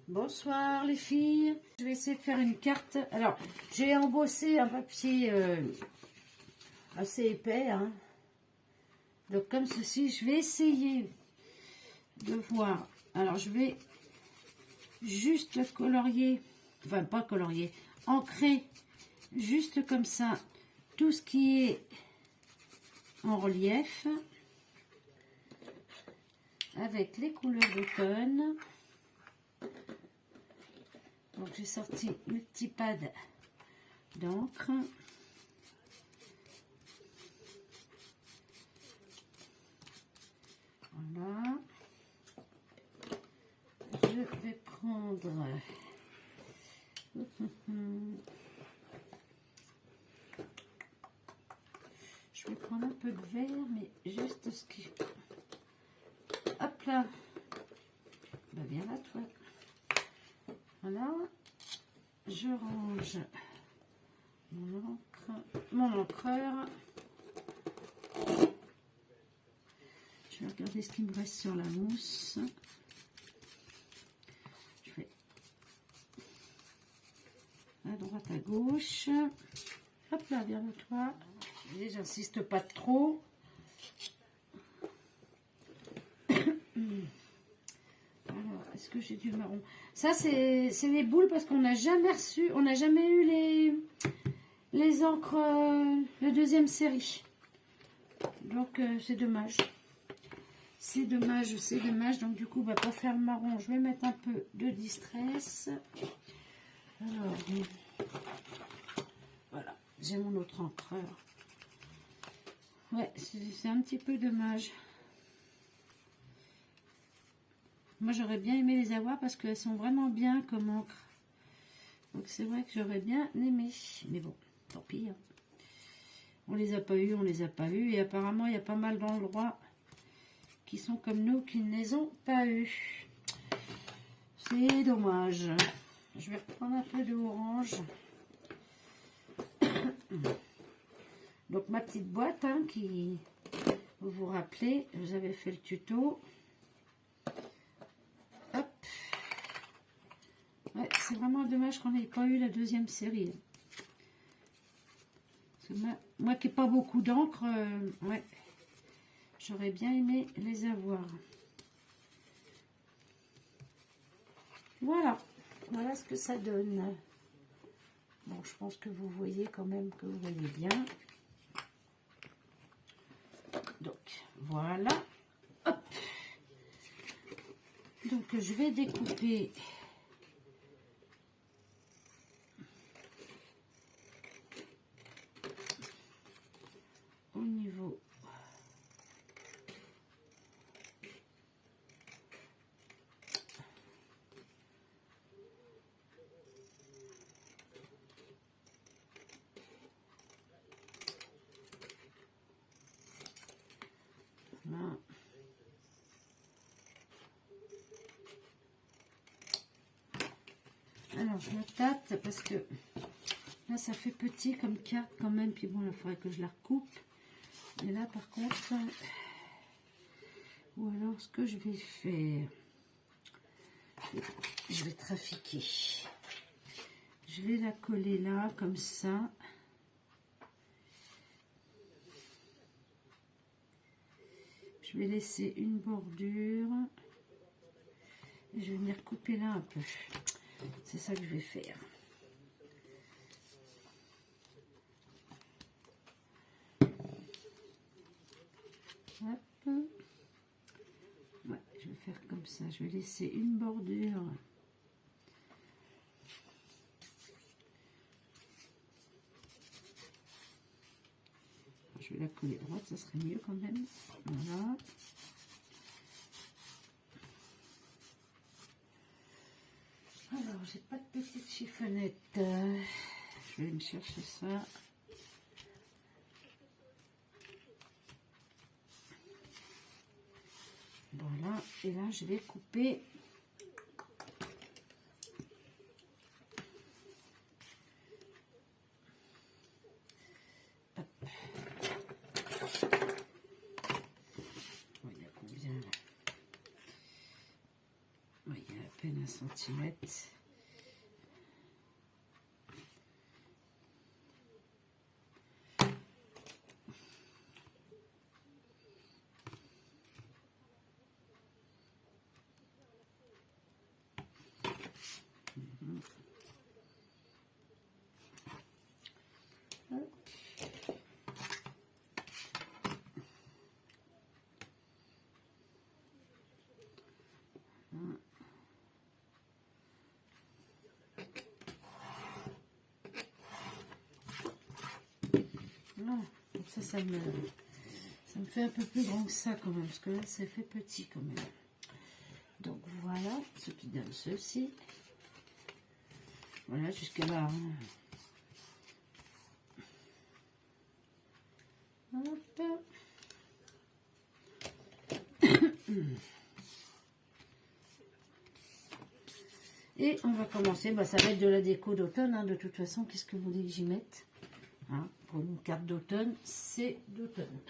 Bonsoir les filles, je vais essayer de faire une carte. Alors, j'ai embossé un papier assez épais, hein. Donc comme ceci, je vais essayer de voir. Alors, je vais juste colorier, enfin pas colorier, ancrer juste comme ça tout ce qui est en relief avec les couleurs d'automne. Donc j'ai sorti mes petits pads d'encre. Voilà. Je vais prendre je vais prendre un peu de vert, mais juste ce qui... Hop là. Bah bien là, toi. Voilà. Je range mon encreur. Je vais regarder ce qui me reste sur la mousse. Je fais à droite, à gauche. Hop là, vers le toit. J'insiste pas trop. Alors, est-ce que j'ai du marron? Ça, c'est les boules parce qu'on n'a jamais reçu, on n'a jamais eu les encres de deuxième série. Donc, c'est dommage. C'est dommage, c'est dommage. Donc, du coup, bah, pour faire le marron, je vais mettre un peu de distress. Alors, voilà, j'ai mon autre encreur. Ouais, c'est un petit peu dommage. Moi, j'aurais bien aimé les avoir parce qu'elles sont vraiment bien comme encre. Donc, c'est vrai que j'aurais bien aimé. Mais bon, tant pis. Hein. On les a pas eu, on les a pas eu. Et apparemment, il y a pas mal d'endroits qui sont comme nous, qui ne les ont pas eu. C'est dommage. Je vais reprendre un peu d'orange. Donc, ma petite boîte, hein, qui, vous vous rappelez, vous avez fait le tuto. Hop. Ouais, c'est vraiment dommage qu'on n'ait pas eu la deuxième série. Moi qui n'ai pas beaucoup d'encre, ouais, j'aurais bien aimé les avoir. Voilà, voilà ce que ça donne. Bon, je pense que vous voyez quand même que vous voyez bien. Donc, voilà. Hop. Donc, je vais découper au niveau là. Alors, je me tâte parce que là, ça fait petit comme carte quand même. Puis bon, il faudrait que je la recoupe. Et là, par contre, ou alors, ce que je vais faire, je vais trafiquer. Je vais la coller là, comme ça. Je vais laisser une bordure. Et je vais venir couper là un peu. C'est ça que je vais faire. Hop. Ouais, je vais faire comme ça. Je vais laisser une bordure. Je vais la coller droite, ça serait mieux quand même. Voilà. Alors, j'ai pas de petite chiffonnette. Je vais me chercher ça. Voilà. Et là, je vais couper. Hop. Il y a combien là? Il y a à peine 1 centimètre. Voilà. Donc ça me fait un peu plus grand que ça quand même, parce que là, c'est fait petit quand même. Donc voilà, ce qui donne ceci. Voilà, jusqu'à là. Hop. Et on va commencer, bah, ça va être de la déco d'automne, hein, de toute façon, qu'est-ce que vous voulez que j'y mette, hein, pour une carte d'automne, c'est d'automne.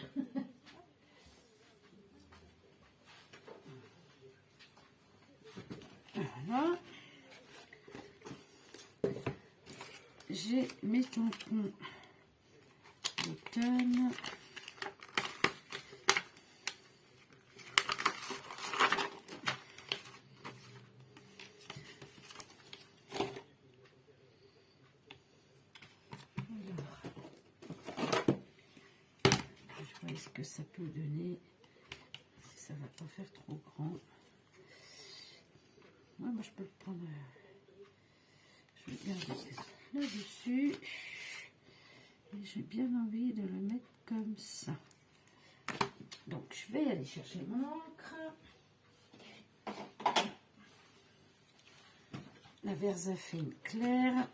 Voilà. J'ai mes tampons d'automne. Ce que ça peut donner, si ça va pas faire trop grand. Ouais, moi je peux le prendre, je vais garder là-dessus, et j'ai bien envie de le mettre comme ça. Donc je vais aller chercher mon encre, la Versafine claire.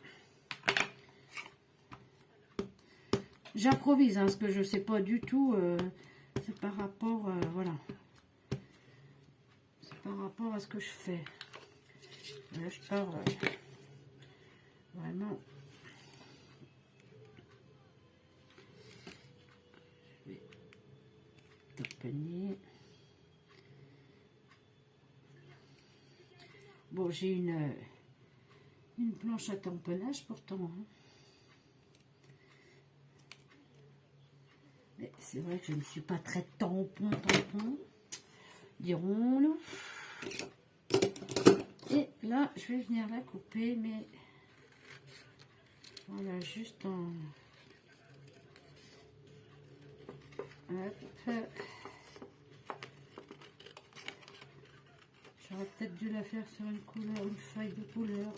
J'improvise, hein, ce que je sais pas du tout, c'est par rapport, voilà, c'est par rapport à ce que je fais. Là, je pars vraiment. Je vais tamponner. Bon, j'ai une planche à tamponnage pourtant, hein. C'est vrai que je ne suis pas très tampon, dirons-nous. Et là, je vais venir la couper, mais voilà, juste en... Hop. J'aurais peut-être dû la faire sur une couleur, une feuille de couleur.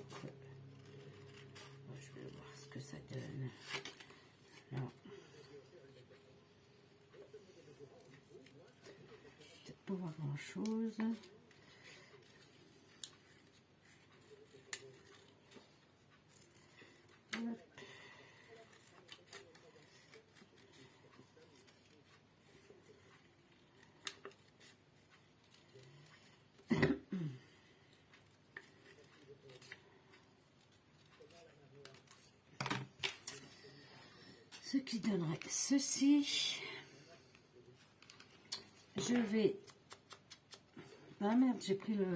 Je vais voir ce que ça donne. Là. Peut-être pas voir grand chose. Ce qui donnerait ceci. Je vais... Ah merde, j'ai pris le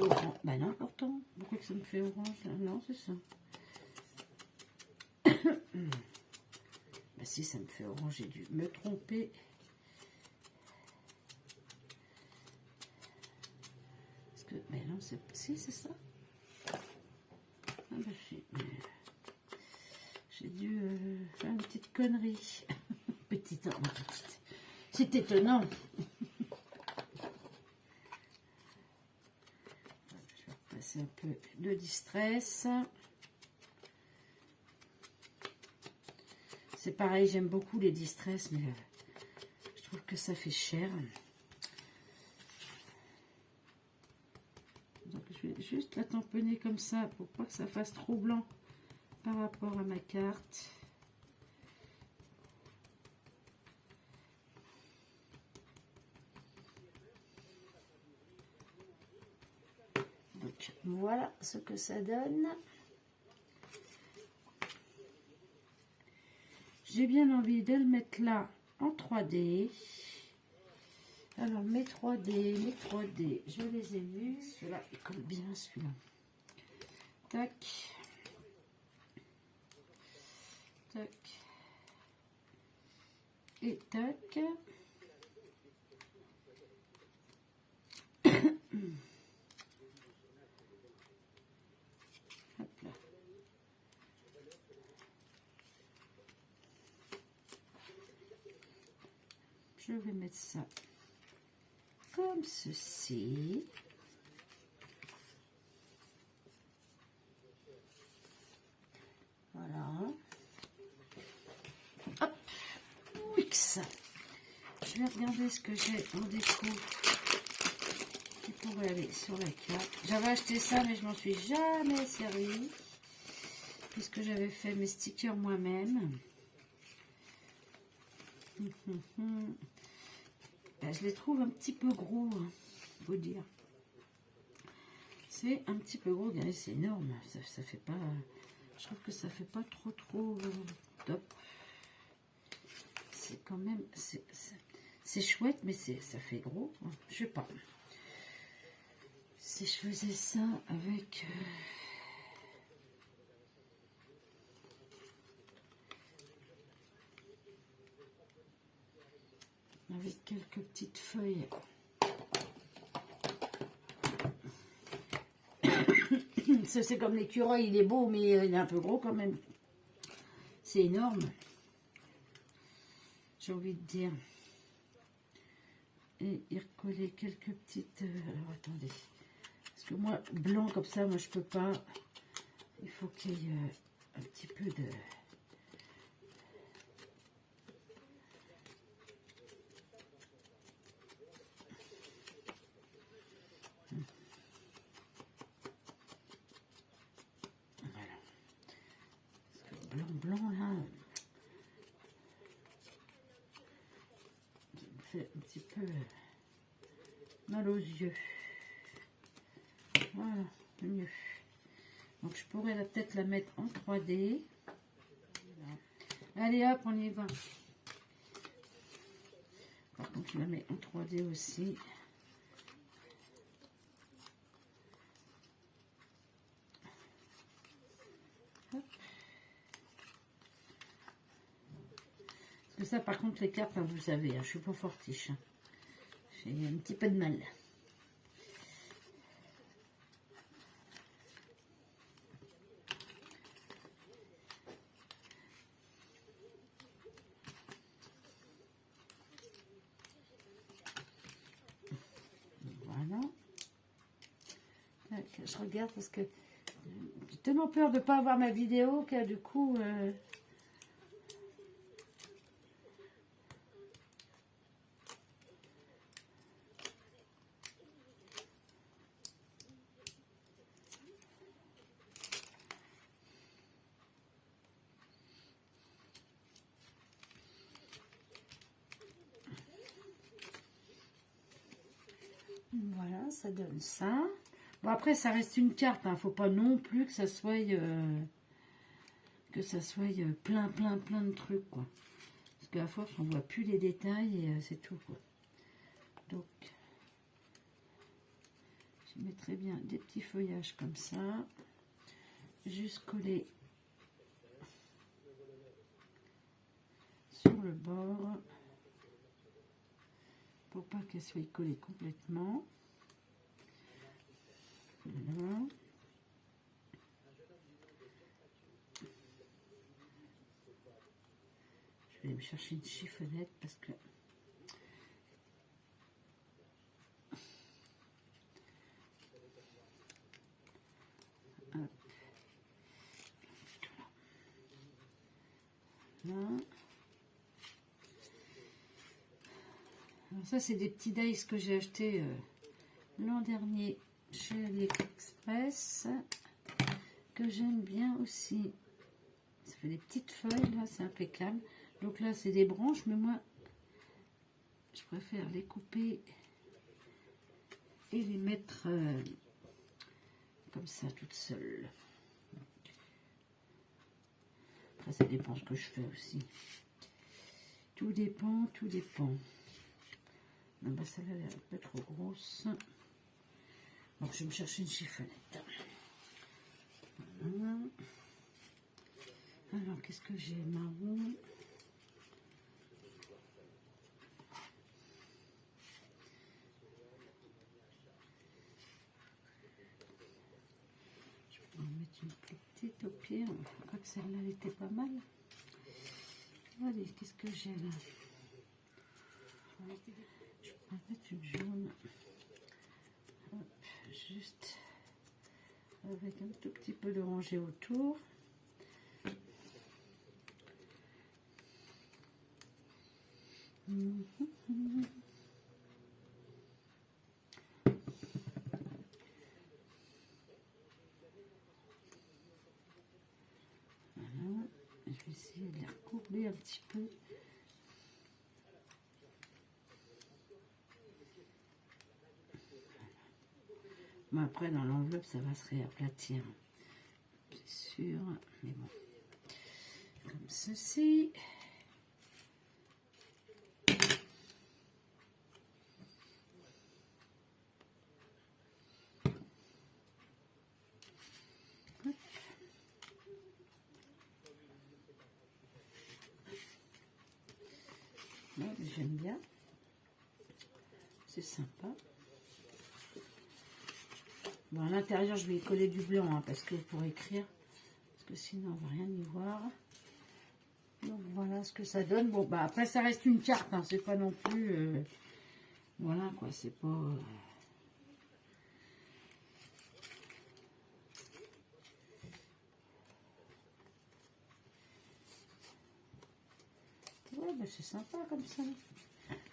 orange. Bah non, pourtant. Pourquoi que ça me fait orange là? Non, c'est ça. Bah si, ça me fait orange, j'ai dû me tromper. Parce que... Mais non, c'est... Si, c'est ça. Ah bah si. J'ai dû faire une petite connerie. petite. C'est étonnant. Je vais repasser un peu de distress. C'est pareil, j'aime beaucoup les distress, mais je trouve que ça fait cher. Donc je vais juste la tamponner comme ça pour pas que ça fasse trop blanc par rapport à ma carte. Donc voilà ce que ça donne. J'ai bien envie de le mettre là en 3D. Alors, mes 3D, je les ai vus. Celui-là, il colle bien, celui-là. Tac. Tac. Et tac. Hop là. Je vais mettre ça comme ceci. Voilà. Hop. Mix. Je vais regarder ce que j'ai en déco qui pourrait aller sur la carte. J'avais acheté ça, mais je m'en suis jamais servi puisque j'avais fait mes stickers moi-même. Ben, je les trouve un petit peu gros, hein, faut dire. C'est un petit peu gros, regardez, c'est énorme. Ça fait pas. Je trouve que ça fait pas trop top. C'est quand même, c'est chouette, mais ça fait gros. Hein. Je sais pas. Si je faisais ça avec quelques petites feuilles. C'est comme l'écureuil, il est beau, mais il est un peu gros quand même. C'est énorme. J'ai envie de dire. Et y recoller quelques petites... alors attendez. Parce que moi, blanc comme ça, moi je peux pas. Il faut qu'il y ait un petit peu de... Voilà. Parce que blanc là... ça me fait un petit peu mal aux yeux. Voilà, mieux. Donc je pourrais peut-être la mettre en 3D. Allez hop, on y va. Par contre, je la mets en 3D aussi. Hop. Parce que ça, par contre, les cartes, hein, vous savez, hein, je suis pas fortiche. Hein. J'ai un petit peu de mal. Je regarde parce que j'ai tellement peur de ne pas avoir ma vidéo que du coup... Voilà, ça donne ça. Bon, après, ça reste une carte. Hein. Faut pas non plus que ça soit... plein de trucs, quoi. Parce qu'à force, on voit plus les détails et c'est tout, quoi. Donc, je mettrai bien des petits feuillages comme ça. Juste coller sur le bord. Pour pas qu'elle soit collée complètement. Voilà. Je vais me chercher une chiffonnette parce que... Là. Alors ça, c'est des petits dice que j'ai acheté l'an dernier chez AliExpress, que j'aime bien aussi. Ça fait des petites feuilles, là, c'est impeccable. Donc là, c'est des branches, mais moi, je préfère les couper et les mettre comme ça, toutes seules. Après, ça dépend ce que je fais aussi. Tout dépend, tout dépend. Ah bah celle-là elle est un peu trop grosse. Donc je vais me chercher une chiffonnette. Voilà. Alors qu'est-ce que j'ai? Marron. Je vais en mettre une plus petite au pied. Je crois que celle-là elle était pas mal. Allez, qu'est-ce que j'ai là? Je vais en mettre une jaune. Hop, juste avec un tout petit peu d'oranger autour. Voilà, je vais essayer de les recourber un petit peu. Bon, après dans l'enveloppe ça va se réaplatir, c'est sûr, mais bon, comme ceci. J'aime bien, c'est sympa. Bon, à l'intérieur je vais y coller du blanc hein, parce que pour écrire, parce que sinon on va rien y voir. Donc voilà ce que ça donne. Bon bah après ça reste une carte, hein, c'est pas non plus voilà quoi, c'est pas ouais bah c'est sympa comme ça.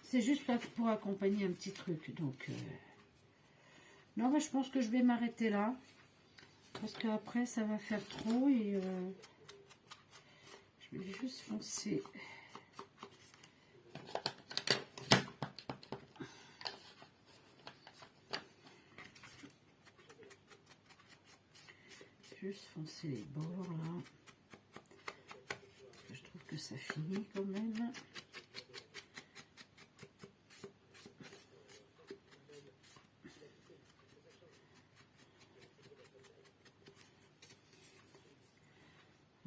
C'est juste pour accompagner un petit truc. Donc non mais je pense que je vais m'arrêter là. Parce qu'après ça va faire trop et je vais juste foncer. Juste foncer les bords là. Je trouve que ça finit quand même.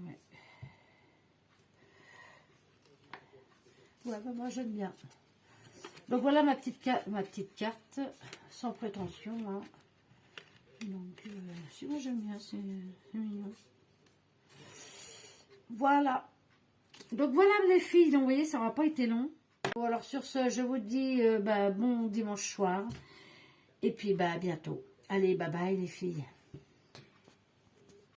Ouais. Ouais, bah moi j'aime bien. Donc voilà ma petite carte, sans prétention. Hein. Donc si moi j'aime bien, c'est mignon. Voilà. Donc voilà les filles, donc vous voyez ça n'aura pas été long. Bon alors sur ce, je vous dis bah, bon dimanche soir. Et puis bah à bientôt. Allez, bye bye les filles.